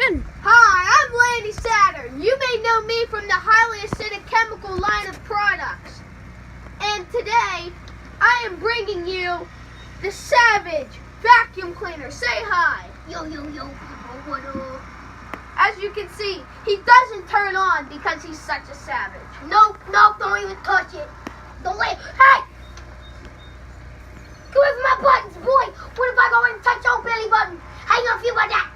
Hi, I'm Lanny Saturn. You may know me from the highly acidic chemical line of products. And today, I am bringing you the Savage vacuum cleaner. Say hi. Yo, what up? As you can see, he doesn't turn on because he's such a savage. Nope, don't even touch it. Don't let hey! Get away from my buttons, boy! What if I go and touch your belly button? How you gonna feel about that?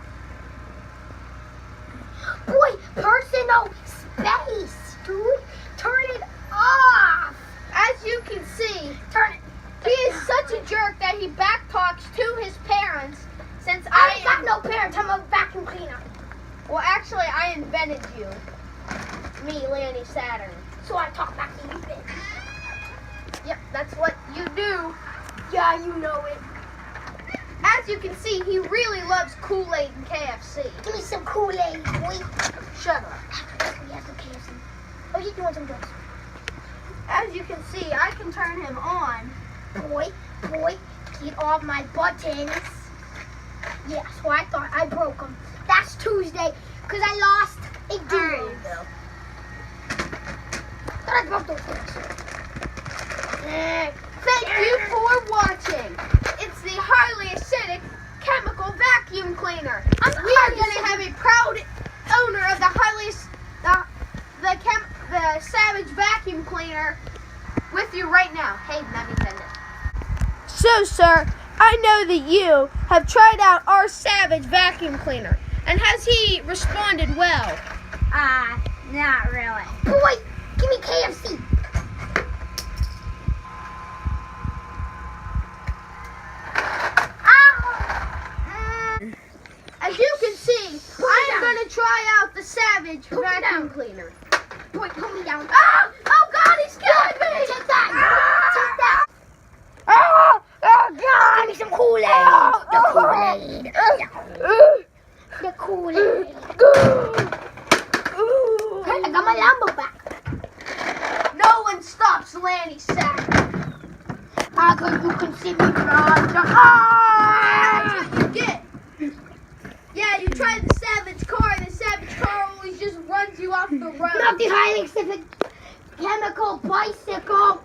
Boy, personal space, dude. Turn it off. As you can see, Turn it. he is such a jerk that he backtalks to his parents since I ain't got no parents. I'm a vacuum cleaner. Well, actually, I invented you. Me, Lanny Saturn. So I talk back to you, bitch. Yep, that's what you do. Yeah, you know it. As you can see, he really loves Kool-Aid and KFC. Give me some Kool-Aid, boy. Shut up. We have some KFC. Oh, you doing some drugs? As you can see, I can turn him on. Boy, get off my buttons. Yeah, so I thought I broke them. That's Tuesday, because I lost a game. Thought I broke those things. Thank you for watching. It's the highly acidic chemical vacuum cleaner. We are going to have a proud owner of the Savage vacuum cleaner with you right now. Hey, let me send it. So, sir, I know that you have tried out our Savage vacuum cleaner. And has he responded well? Not really. Boy, give me KFC. As you can see, I am going to try out the Savage vacuum cleaner. Boy, put me down. Oh God, he's killing me! Take that. Take that. Oh God! Give me some Kool-Aid. The Kool-Aid. The Kool-Aid. Hey, I got my Lambo back. No one stops Lanny Saturn. Cause you can see me from That's what you get. Yeah, you tried the Savage car, and the Savage car always just runs you off the road. Not the highly acidic chemical bicycle.